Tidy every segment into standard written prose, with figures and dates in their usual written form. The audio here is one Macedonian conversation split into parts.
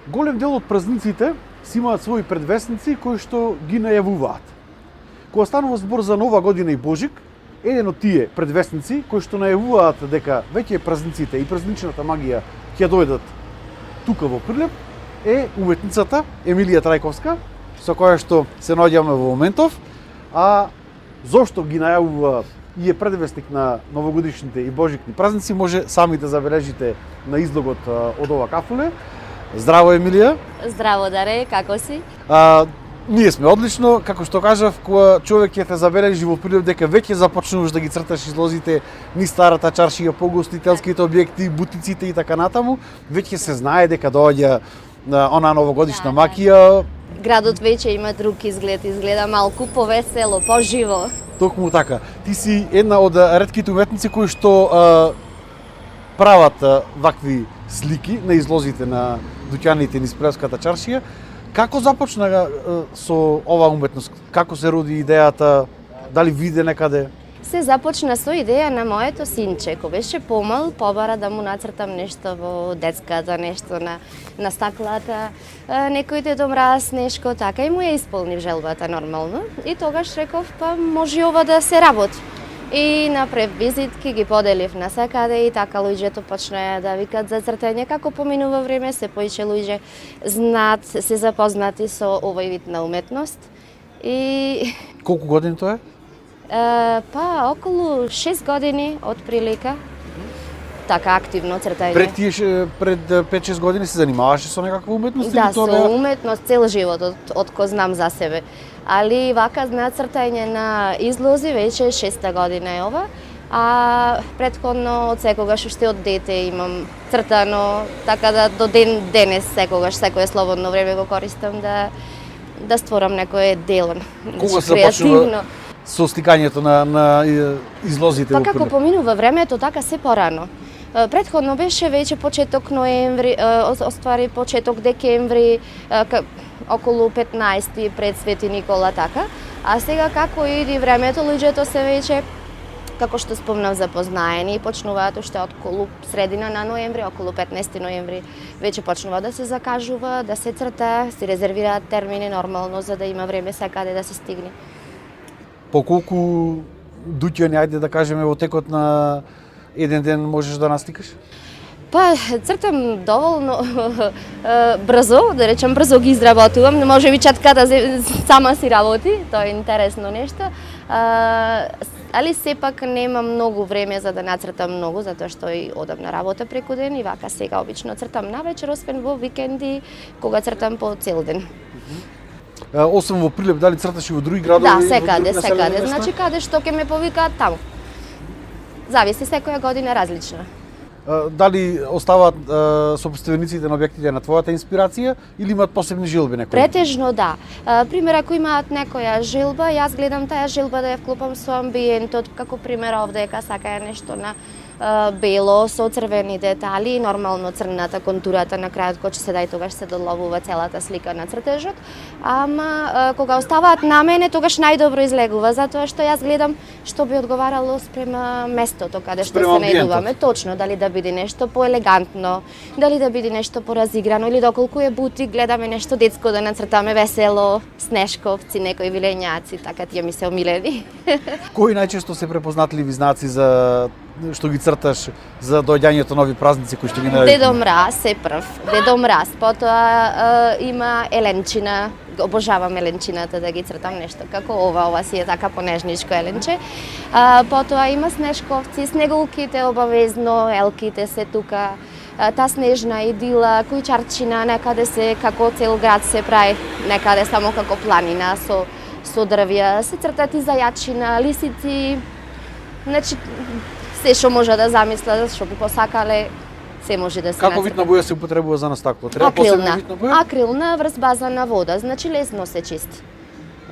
Голем дел од празниците си имаат свои предвестници кои што ги најавуваат. Кога станува збор за Нова година и Божик, еден од тие предвестници кои што најавуваат дека веќе празниците и празничната магија ќе дојдат тука во Прилеп е уметницата Емилија Трајковска, со која што се наоѓаме во моментов, а зошто ги најавува и е предвестник на новогодишните и божикни празници, може сами да забележите на излогот од ова кафуле. Здраво, Емилија. Здраво, Даре, како си? Ние сме одлично, како што кажав, кога човек ќе те забележи во Прилеп дека веќе започнуваш да ги црташ излозите низ старата чаршија, погостителските објекти, бутиците и така натаму, веќе се знае дека доаѓа она новогодишна макија. Градот веќе има друг изглед, изгледа малку повесело, поживо. Токму така. Ти си една од ретките уметници кои што прават вакви слики на излозите на дуќаните низ Прилепската чаршија. Како започна со оваа уметност? Како се роди идејата? Дали виде некаде? Се започна со идеја на моето синче, кој беше помал, побара да му нацртам нешто во детската, нешто на стаклата, некој Дедо Мраз, нешко така, и му ја исполнив желбата нормално. И тогаш реков, па може ова да се работи. И на прв визитки ги поделив насекаде и така луѓето почнаа да викат за цртање. Како поминува време, се поише луѓе знаат, се запознати со овој вид на уметност. И Колку години тоа е? Па околу 6 години од прилика. Така активно цртање. Пред 5-6 години се занимаваше со некаква уметност? Да, со уметност цел живот, од ко знам за себе. Али вака нацртање на излози веќе 6-та година е ова, а претходно од секогаш уште од дете имам цртано, така да до ден денес секогаш секое слободно време го користам да створам некое дело. Кога се започнува со стикањето на излозите? Па како поминува времето, така се порано. Претходно беше веќе почеток ноември, оствари почеток декември, околу 15 пред Свети Никола, така. А сега како иди времето, луѓето се веќе, како што спомнав, запознаени и почнуваат уште околу средина на ноември, околу 15 ноември, веќе почнува да се закажува, да се црта, се резервираат термини нормално за да има време секаде да се стигне. По колку дуќани, ајде да кажеме, во текот на еден ден можеш да настикаш? Па, цртам доволно брзо, да речем брзо ги изработувам, може би чатката сама си работи, тоа е интересно нешто. Али сепак нема многу време за да нацртам многу, затоа што и одам на работа преку ден и вака сега обично цртам навечер, освен во викенди, кога цртам по цел ден. Освен во Прилеп, дали црташ и во други градови? Да, секаде. Значи каде што ќе ме повикаат таму. Зависи, секоја година различна. Дали оставаат сопоставениците на објектите на твојата инспирација или имаат посебни жилби некои? Претежно да. Пример, ако имаат некоја жилба, јас гледам таа жилба да ја вклопам со амбиентот, како пример овдека сакаја нешто на бело со црвени детали, нормално црната контурата на крајот кој ќе се дај, тогаш се доловува целата слика на цртежот. Ама кога оставаат на мене, тогаш најдобро излегува, затоа што јас гледам што би одговарало спрема местото каде што се најдуваме. Точно, дали да биде нешто поелегантно, дали да биде нешто поразиграно или доколку е бутик, гледаме нешто детско да нацртаме весело, снешковци, некои вилењаци, така тие ми се омилени. Кои најчесто се препознатливи знаци за што ги црташ за доаѓањето нови празници кои што ги најавиш? Дедо Мраз е прв, Дедо Мраз, потоа има еленчина, обожавам еленчината да ги цртам нешто како ова си е така понежничко еленче. Потоа има снешковци, снеголките обавезно, елките се тука, та снежна идила, кујчарчина, некаде се како цел град се прави, некаде само како планина со дрвја, се цртат и зајачина, лисици, значи се што може да замислат, што би посакале, се може да се Како вид на боја се употребува за настакло? Треба посебна вид на боја? Акрилна врз база на вода, значи лесно се чисти.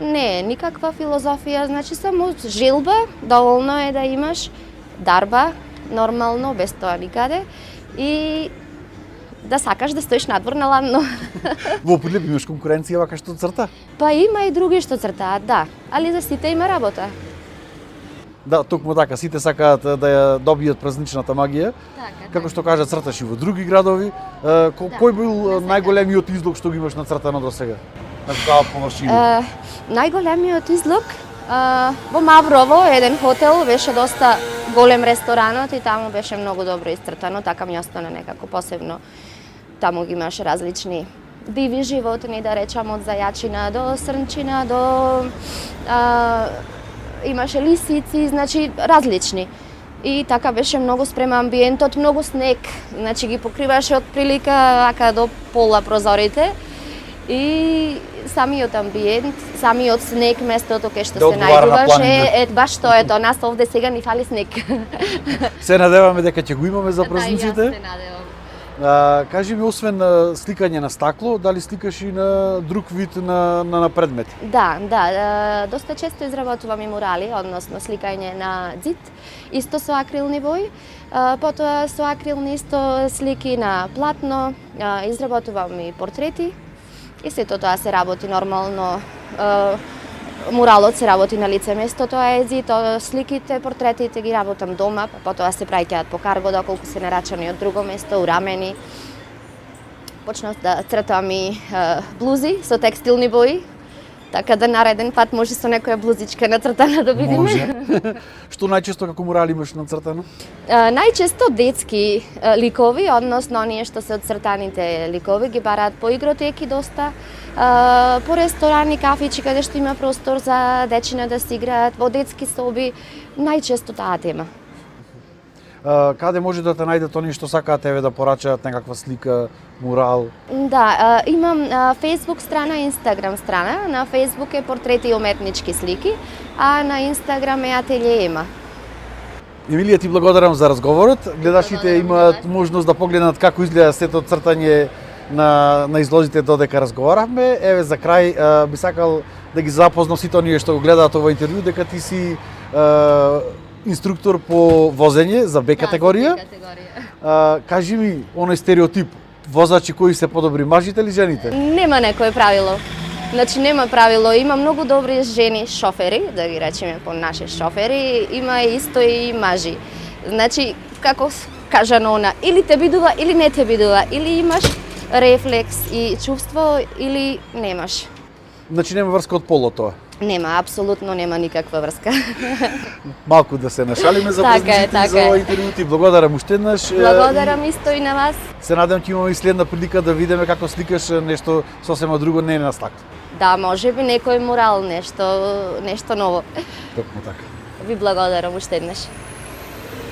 Не е никаква филозофија, значи само жилба, доволно е да имаш, дарба, нормално, без тоа никаде, и да сакаш да стоиш надвор на ладно. Во Прилеп имаш конкуренција вака што црта? Па има и други што цртаат, да, али за сите има работа. Да, токму така, сите сакаат да ја добијат празничната магија. Така, Како што кажа, црташ и во други градови. Кој бил најголемиот излог што ги имаш нацртано до сега? На такава површина? Најголемиот излог во Маврово, еден хотел, беше доста голем ресторанот и таму беше многу добро исцртано, така ми остана некако посебно. Таму ги имаше различни диви животни, да речам, од зајачина до срнчина, до имаше лисици, значи различни. И така беше многу спрема амбиентот, многу снег, значи ги покриваше од прилика ака до пола прозорите. И самиот амбиент, самиот снег, местото кај што се најдуваше, баш тоа е тоа, нас овде сега ни фали снег. Се надеваме дека ќе го имаме за празниците. Да, јас се надевам. Кажи ми, освен сликање на стакло, дали сликаш и на друг вид на предмети? Да, доста често изработувам и мурали, односно сликање на ѕид, исто со акрилни бои, потоа со акрилни исто слики на платно, изработувам и портрети, и сето тоа се работи нормално. Муралот се работи на лице место, тоа е езид, сликите, портретите ги работам дома, потоа се праќаат по карго доколку се нарачани од друго место, урамени. Почнав да цртам и блузи со текстилни бои, така да нареден пат може со некоја блузичка нацртана да видиме. Може. Што најчесто како мурали имаш нацртано? Најчесто детски ликови, односно оние што се од цртаните ликови, ги бараат по игротеки доста, по ресторани, кафичи каде што има простор за дечиња да се играат, во детски соби, најчесто таа тема. Каде може да те најдат оние што сакаат тебе да порачаат некаква слика, мурал? Да, имам Facebook страна, Instagram страна. На Facebook е портрети и уметнички слики, а на Instagram е ателје Ема. Емилија, ти благодарам за разговорот. Гледачите имаат можност да погледнат како изгледа сето цртање на изложите додека разговаравме. Еве за крај би сакал да ги запознам сите оние што го гледаат ова интервју дека ти си инструктор по возење за Б категорија. Кажи ми, оној стереотип, возачи кои се подобри, мажите или жените? Нема некое правило. Значи нема правило, има многу добри жени шофери, да ги речеме по наши шофери, има исто и мажи. Значи, како кажано она, или те бидува, или не те бидува, или имаш рефлекс и чувство, или немаш. Значи нема врска од полот тоа? Нема, апсолутно нема никаква врска. Малку да се нашалиме за празниците за ова интервју. Ти благодарам уште еднаш. Благодарам исто и на вас. Се надевам ќе имаме и следна прилика да видиме како сликаш нешто сосема друго, не на стакло. Да, може би некој мурал, нешто ново. Токму така. Ви благодарам уште еднаш.